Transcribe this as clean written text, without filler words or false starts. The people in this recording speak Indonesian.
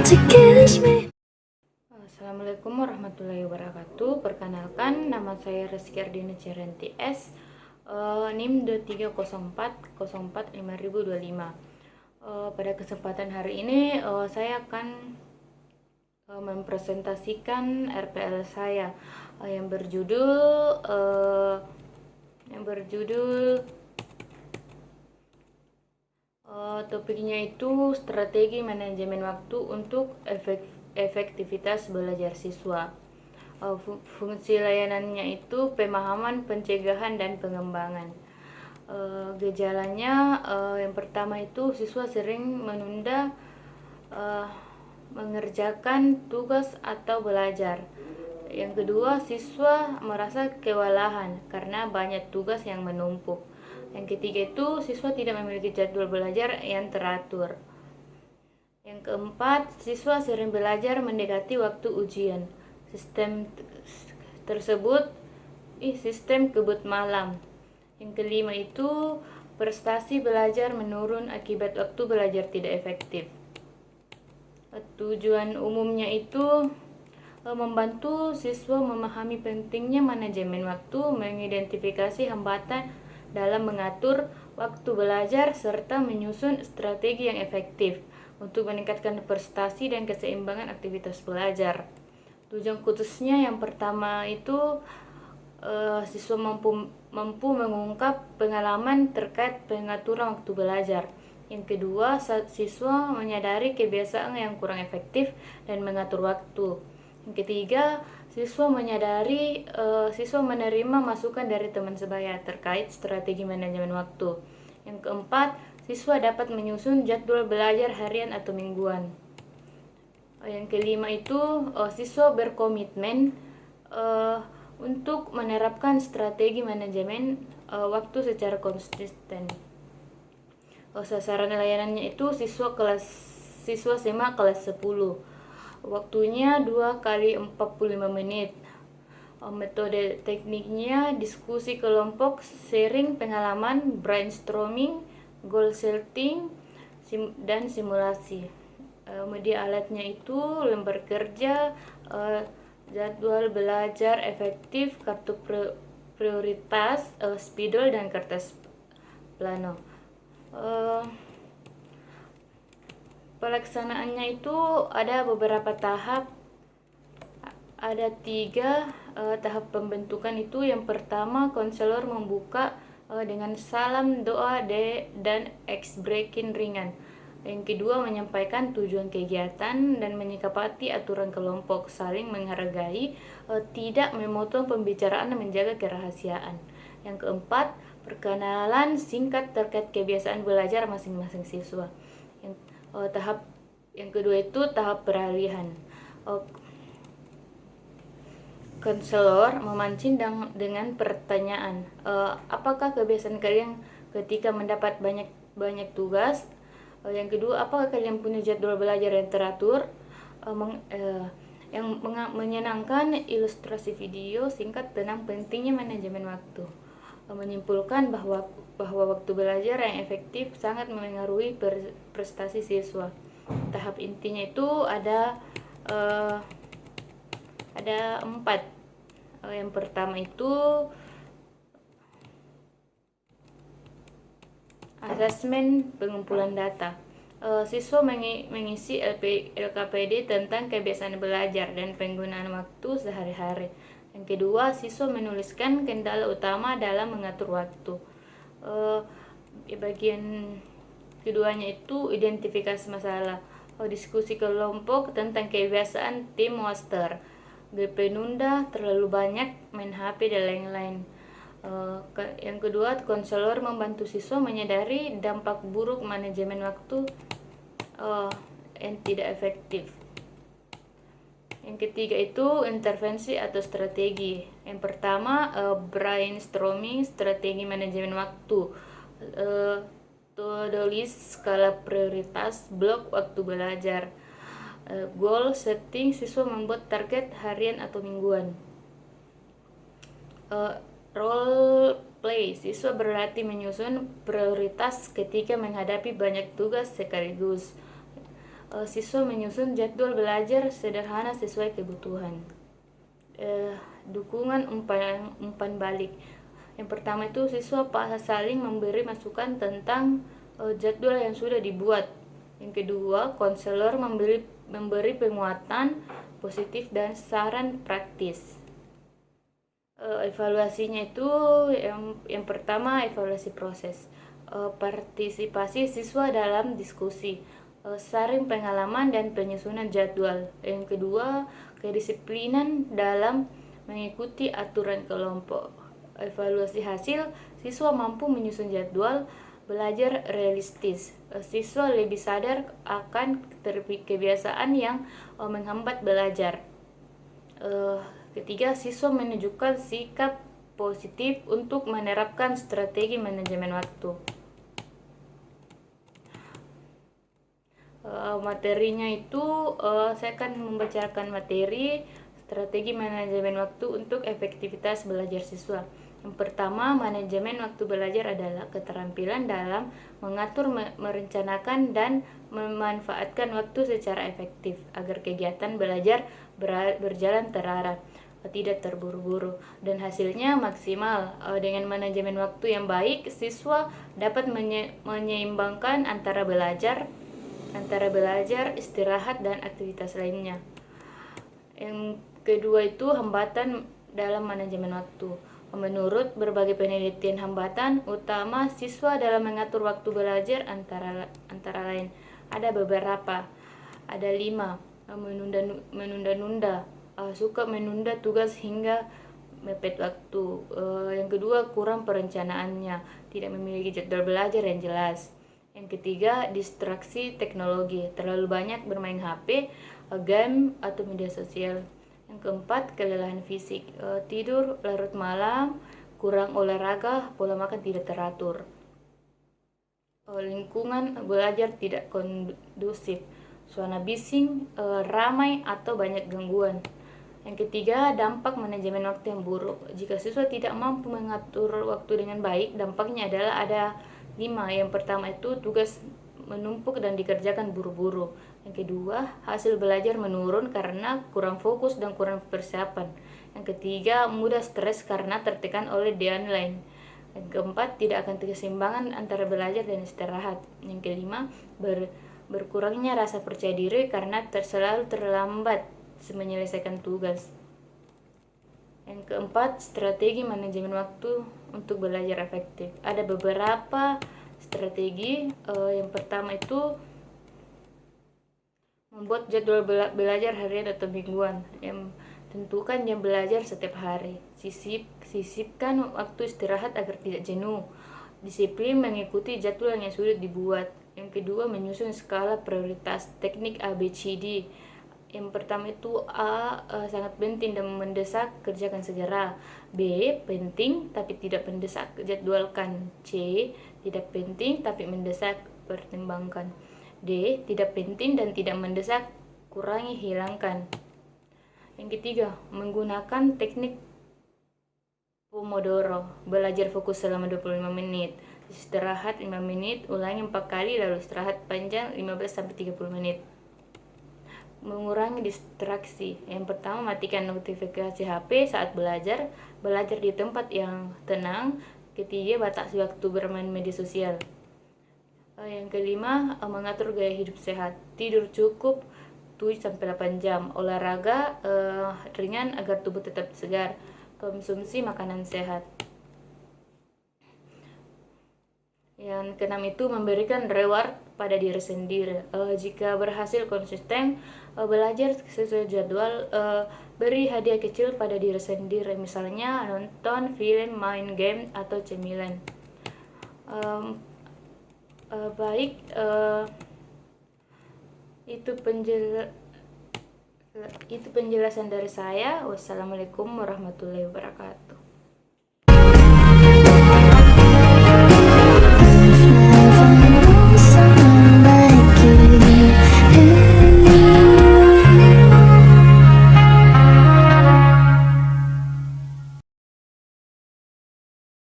to kiss me. Assalamualaikum warahmatullahi wabarakatuh. Perkenalkan, nama saya Reski Ardina Ciranti S, NIM 2304045025. Pada kesempatan hari ini saya akan mempresentasikan RPL saya yang berjudul topiknya itu strategi manajemen waktu untuk efektivitas belajar siswa. Fungsi layanannya itu pemahaman, pencegahan, dan pengembangan. Gejalanya yang pertama itu siswa sering menunda mengerjakan tugas atau belajar. Yang kedua, siswa merasa kewalahan karena banyak tugas yang menumpuk. Yang ketiga itu siswa tidak memiliki jadwal belajar yang teratur. Yang keempat, siswa sering belajar mendekati waktu ujian. Sistem kebut malam. Yang kelima itu prestasi belajar menurun akibat waktu belajar tidak efektif. Tujuan umumnya itu membantu siswa memahami pentingnya manajemen waktu, mengidentifikasi hambatan dalam mengatur waktu belajar, serta menyusun strategi yang efektif untuk meningkatkan prestasi dan keseimbangan aktivitas belajar. Tujuan khususnya yang pertama itu siswa mampu mengungkap pengalaman terkait pengaturan waktu belajar. Yang kedua, siswa menyadari kebiasaan yang kurang efektif dan mengatur waktu. Yang ketiga, siswa menerima masukan dari teman sebaya terkait strategi manajemen waktu. Yang keempat, siswa dapat menyusun jadwal belajar harian atau mingguan. Yang kelima itu siswa berkomitmen untuk menerapkan strategi manajemen waktu secara konsisten. Sasaran layanannya itu siswa SMA kelas 10. Waktunya 2 kali 45 menit. Metode tekniknya diskusi kelompok, sharing pengalaman, brainstorming, goal setting, dan simulasi. Media alatnya itu lembar kerja, jadwal belajar efektif, kartu prioritas, spidol, dan kertas plano. Pelaksanaannya itu ada beberapa tahap. Ada 3 tahap pembentukan itu. Yang pertama, konselor membuka dengan salam, doa, dan ice breaking ringan. Yang kedua, menyampaikan tujuan kegiatan dan menyikapi aturan kelompok, saling menghargai, tidak memotong pembicaraan dan menjaga kerahasiaan. Yang keempat, perkenalan singkat terkait kebiasaan belajar masing-masing siswa. Yang kedua itu tahap peralihan. Konselor memancing dengan pertanyaan, apakah kebiasaan kalian ketika mendapat banyak tugas? Yang kedua, apakah kalian punya jadwal belajar yang teratur? Yang menyenangkan, ilustrasi video singkat tentang pentingnya manajemen waktu. Menyimpulkan bahwa waktu belajar yang efektif sangat memengaruhi prestasi siswa. Tahap intinya itu ada 4. Yang pertama itu asesmen pengumpulan data. Siswa mengisi LKPD tentang kebiasaan belajar dan penggunaan waktu sehari-hari. Yang kedua, siswa menuliskan kendala utama dalam mengatur waktu. Bagian keduanya itu identifikasi masalah. Diskusi kelompok tentang kebiasaan tim master. Penunda, terlalu banyak main HP, dan lain-lain. Yang kedua, konselor membantu siswa menyadari dampak buruk manajemen waktu yang tidak efektif. Yang ketiga itu intervensi atau strategi. Yang pertama, brainstorming strategi manajemen waktu, to-do list, skala prioritas, blok waktu belajar, goal setting, siswa membuat target harian atau mingguan. Role play, siswa berlatih menyusun prioritas ketika menghadapi banyak tugas sekaligus. siswa menyusun jadwal belajar sederhana sesuai kebutuhan. Dukungan umpan balik. Yang pertama itu siswa saling memberi masukan tentang jadwal yang sudah dibuat. Yang kedua, konselor memberi penguatan positif dan saran praktis. Evaluasinya itu yang pertama, evaluasi proses. Partisipasi siswa dalam diskusi, sharing pengalaman dan penyusunan jadwal. Yang kedua, kedisiplinan dalam mengikuti aturan kelompok. Evaluasi hasil, siswa mampu menyusun jadwal belajar realistis. Siswa lebih sadar akan kebiasaan yang menghambat belajar. Ketiga, siswa menunjukkan sikap positif untuk menerapkan strategi manajemen waktu. Materinya itu saya akan membacakan materi strategi manajemen waktu untuk efektivitas belajar siswa. Yang pertama, manajemen waktu belajar adalah keterampilan dalam mengatur, merencanakan, dan memanfaatkan waktu secara efektif agar kegiatan belajar berjalan terarah, tidak terburu-buru, dan hasilnya maksimal. Dengan manajemen waktu yang baik, siswa dapat menyeimbangkan antara belajar, istirahat, dan aktivitas lainnya. Yang kedua itu hambatan dalam manajemen waktu. Menurut berbagai penelitian, hambatan utama siswa dalam mengatur waktu belajar antara lain ada beberapa. Ada 5. Menunda-nunda, suka menunda tugas hingga mepet waktu. Yang kedua, kurang perencanaannya, tidak memiliki jadwal belajar yang jelas. Yang ketiga, distraksi teknologi, terlalu banyak bermain HP, game, atau media sosial. Yang keempat, kelelahan fisik, tidur larut malam, kurang olahraga, pola makan tidak teratur. Lingkungan belajar tidak kondusif, suasana bising, ramai, atau banyak gangguan. Yang ketiga, dampak manajemen waktu yang buruk. Jika siswa tidak mampu mengatur waktu dengan baik, dampaknya adalah ada 5. Yang pertama itu tugas menumpuk dan dikerjakan buru-buru. Yang kedua, hasil belajar menurun karena kurang fokus dan kurang persiapan. Yang ketiga, mudah stres karena tertekan oleh deadline. Yang keempat, tidak akan keseimbangan antara belajar dan istirahat. Yang kelima, berkurangnya rasa percaya diri karena selalu terlambat menyelesaikan tugas. Yang keempat, strategi manajemen waktu untuk belajar efektif. Ada beberapa strategi. Yang pertama itu membuat jadwal belajar harian atau mingguan. Yang tentukan jam belajar setiap hari. Sisipkan waktu istirahat agar tidak jenuh. Disiplin mengikuti jadwal yang sudah dibuat. Yang kedua, menyusun skala prioritas, teknik ABCD. Yang pertama itu A, sangat penting dan mendesak, kerjakan segera. B, penting tapi tidak mendesak, jadwalkan. C, tidak penting tapi mendesak, pertimbangkan. D, tidak penting dan tidak mendesak, kurangi, hilangkan. Yang ketiga, menggunakan teknik Pomodoro, belajar fokus selama 25 menit, istirahat 5 menit, ulangi 4 kali, lalu istirahat panjang 15-30 menit. Mengurangi distraksi. Yang pertama, matikan notifikasi HP saat belajar di tempat yang tenang. Ketiga, batasi waktu bermain media sosial. Yang kelima, mengatur gaya hidup sehat, tidur cukup 7-8 jam, olahraga ringan agar tubuh tetap segar, konsumsi makanan sehat. Yang keenam itu memberikan reward pada diri sendiri. Jika berhasil konsisten belajar sesuai jadwal, beri hadiah kecil pada diri sendiri, misalnya nonton film, main game, atau cemilan. Itu penjelasan dari saya. Wassalamualaikum warahmatullahi wabarakatuh.